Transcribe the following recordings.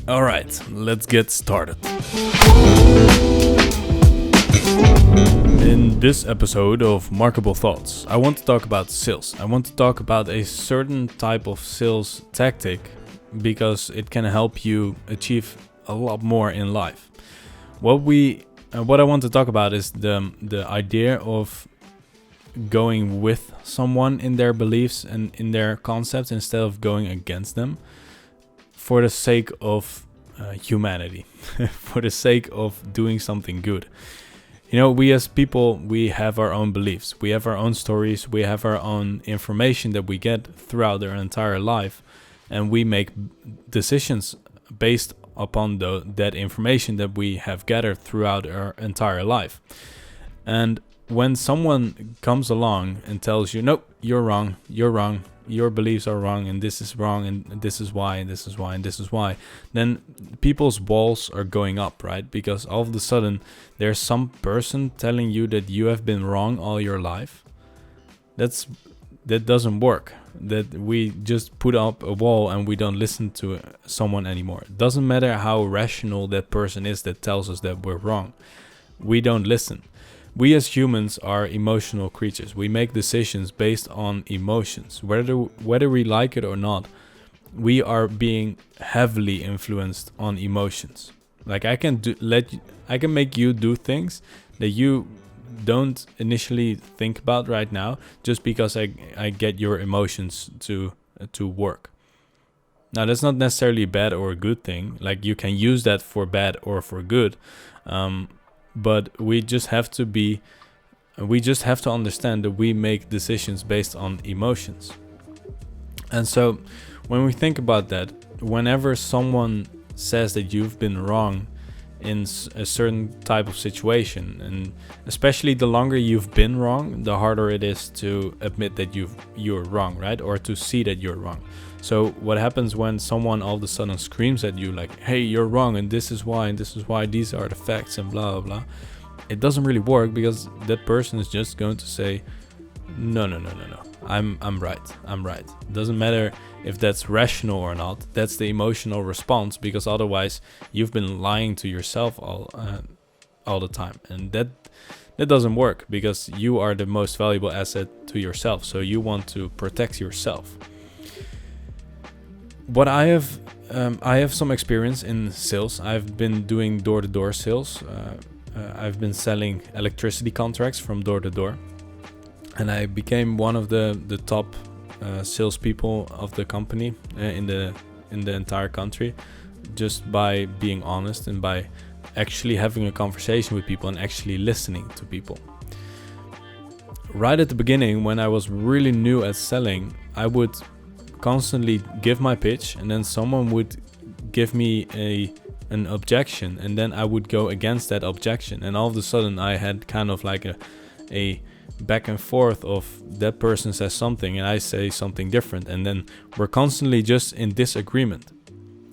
All right, let's get started. In this episode of Markable Thoughts, I want to talk about sales. I want to talk about a certain type of sales tactic because it can help you achieve a lot more in life. What I want to talk about is the idea of going with someone in their beliefs and in their concepts instead of going against them for the sake of humanity, for the sake of doing something good. You know, we as people, we have our own beliefs, we have our own stories, we have our own information that we get throughout our entire life, and we make decisions based upon that information that we have gathered throughout our entire life. And when someone comes along and tells you, nope, you're wrong, your beliefs are wrong, and this is wrong, and this is why, and this is why, and this is why, then people's walls are going up, right? Because all of a sudden, there's some person telling you that you have been wrong all your life. That doesn't work. That we just put up a wall and we don't listen to someone anymore. It doesn't matter how rational that person is that tells us that we're wrong. We don't listen. We as humans are emotional creatures. We make decisions based on emotions. Whether we like it or not, we are being heavily influenced on emotions. Like I can make you do things that you don't initially think about right now just because I get your emotions to work. Now that's not necessarily bad or a good thing. Like you can use that for bad or for good. But we just have to understand that we make decisions based on emotions. And so when we think about that, whenever someone says that you've been wrong in a certain type of situation, and especially the longer you've been wrong, the harder it is to admit that you're wrong, right? Or to see that you're wrong. So what happens when someone all of a sudden screams at you like, hey, you're wrong, and this is why, these are the facts, and blah, blah, blah. It doesn't really work because that person is just going to say, no. I'm right. It doesn't matter if that's rational or not. That's the emotional response, because otherwise you've been lying to yourself all the time. And that doesn't work because you are the most valuable asset to yourself. So you want to protect yourself. What I have some experience in sales. I've been doing door-to-door sales. I've been selling electricity contracts from door to door, and I became one of the top salespeople of the company in the entire country, just by being honest and by actually having a conversation with people and actually listening to people. Right at the beginning, when I was really new at selling, I would constantly give my pitch, and then someone would give me an objection, and then I would go against that objection, and all of a sudden I had kind of like a back and forth of that person says something and I say something different, and then we're constantly just in disagreement.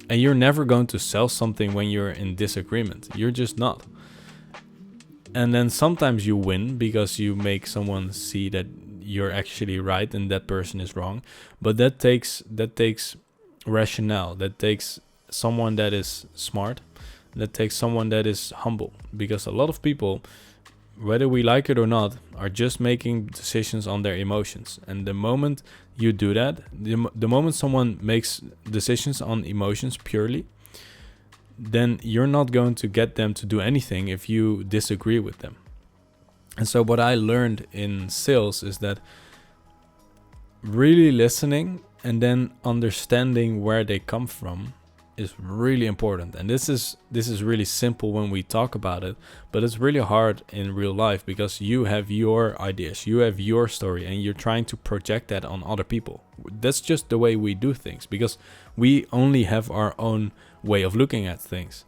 And you're never going to sell something when you're in disagreement. You're just not. And then sometimes you win because you make someone see that you're actually right and that person is wrong. But that takes rationale. That takes someone that is smart. That takes someone that is humble. Because a lot of people, whether we like it or not, are just making decisions on their emotions. And the moment you do that, the moment someone makes decisions on emotions purely, then you're not going to get them to do anything if you disagree with them. And so what I learned in sales is that really listening and then understanding where they come from is really important. And this is really simple when we talk about it, but it's really hard in real life because you have your ideas, you have your story, and you're trying to project that on other people. That's just the way we do things because we only have our own way of looking at things.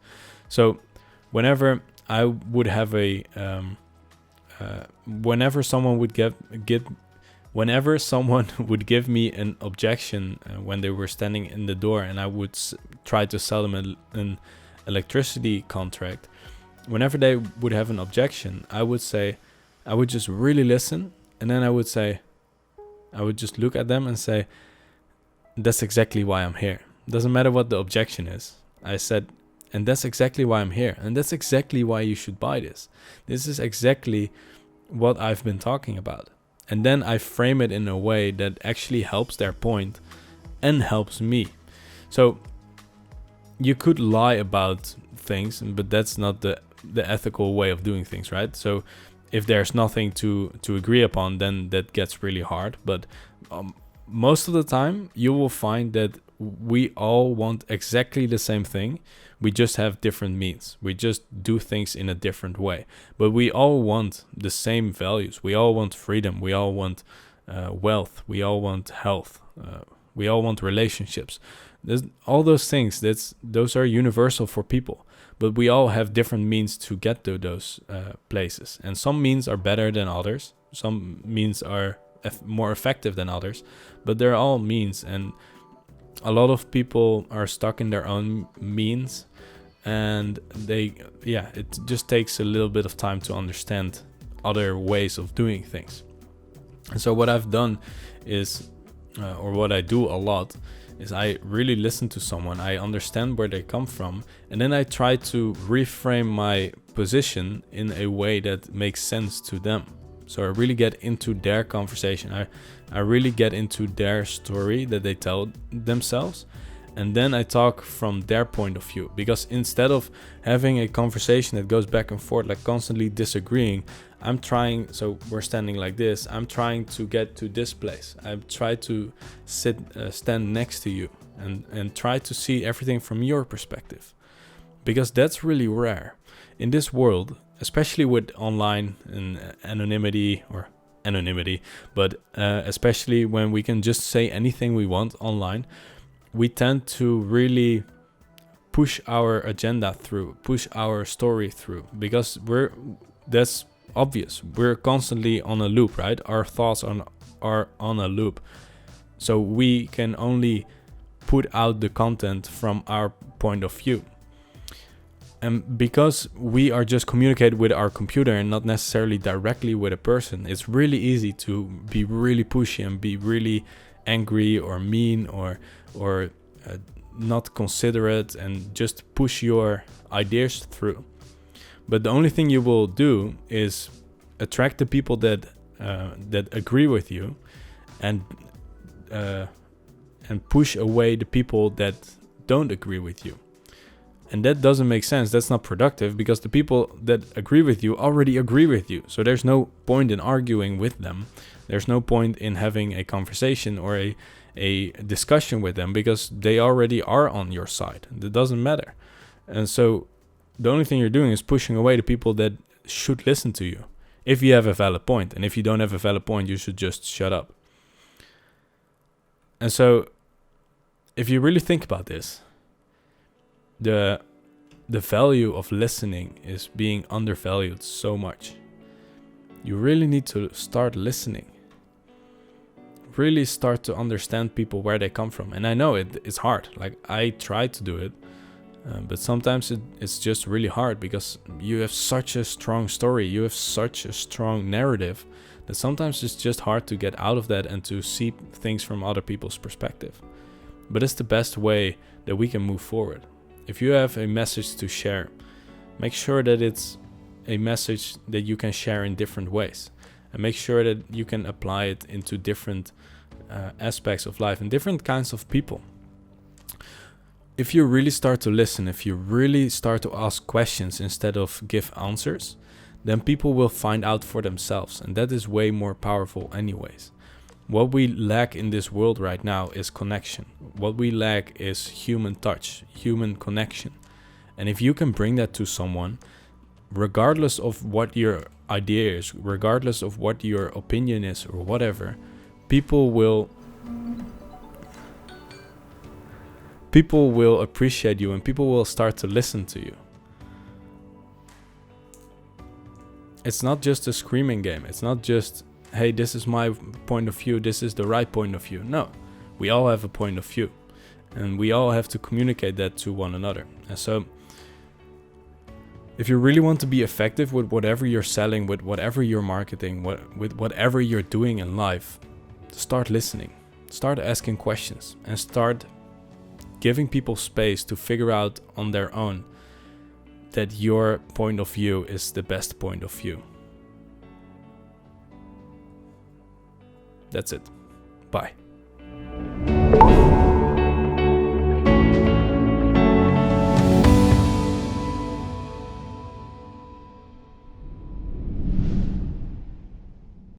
So whenever I would have whenever someone would give me an objection when they were standing in the door, and I would try to sell them an electricity contract, whenever they would have an objection, I would just really listen, and then I would just look at them and say, that's exactly why I'm here. Doesn't matter what the objection is. I said, and that's exactly why I'm here. And that's exactly why you should buy this. This is exactly what I've been talking about. And then I frame it in a way that actually helps their point and helps me. So you could lie about things, but that's not the ethical way of doing things, right? So if there's nothing to agree upon, then that gets really hard. But most of the time, you will find that we all want exactly the same thing. We just have different means. We just do things in a different way. But we all want the same values. We all want freedom. We all want wealth. We all want health. We all want relationships. All those things, those are universal for people. But we all have different means to get to those places. And some means are better than others. Some means are more effective than others. But they're all means. And a lot of people are stuck in their own means. And it just takes a little bit of time to understand other ways of doing things. And so what I've done is, or what I do a lot, is I really listen to someone, I understand where they come from, and then I try to reframe my position in a way that makes sense to them. So I really get into their conversation. I really get into their story that they tell themselves, and then I talk from their point of view. Because instead of having a conversation that goes back and forth, like constantly disagreeing, I'm trying, so we're standing like this, I'm trying to get to this place. I try to stand next to you and try to see everything from your perspective. Because that's really rare. In this world, especially with online and anonymity, but especially when we can just say anything we want online, we tend to really push our agenda through, push our story through, because that's obvious. We're constantly on a loop, right? Our thoughts are on a loop. So we can only put out the content from our point of view. And because we are just communicating with our computer and not necessarily directly with a person, it's really easy to be really pushy and be really angry or mean or not considerate and just push your ideas through. But the only thing you will do is attract the people that agree with you, and push away the people that don't agree with you. And that doesn't make sense. That's not productive, because the people that agree with you already agree with you. So there's no point in arguing with them. There's no point in having a conversation or a discussion with them, because they already are on your side. It doesn't matter. And so the only thing you're doing is pushing away the people that should listen to you, if you have a valid point. And if you don't have a valid point, you should just shut up. And so if you really think about this, the value of listening is being undervalued so much. You really need to start listening. Really start to understand people, where they come from. And I know it's hard. Like, I try to do it, but sometimes it's just really hard, because you have such a strong story, you have such a strong narrative, that sometimes it's just hard to get out of that and to see things from other people's perspective. But it's the best way that we can move forward. If you have a message to share, make sure that it's a message that you can share in different ways, and make sure that you can apply it into different aspects of life and different kinds of people. If you really start to listen, if you really start to ask questions instead of give answers, then people will find out for themselves, and that is way more powerful anyways. What we lack in this world right now is connection. What we lack is human touch, human connection. And if you can bring that to someone, regardless of what your idea is, regardless of what your opinion is or whatever, people will appreciate you, and people will start to listen to you. It's not just a screaming game. It's not just, hey, this is my point of view, this is the right point of view. No, we all have a point of view, and we all have to communicate that to one another. And so if you really want to be effective with whatever you're selling, with whatever you're marketing, with whatever you're doing in life, start listening, start asking questions, and start giving people space to figure out on their own that your point of view is the best point of view. That's it. Bye.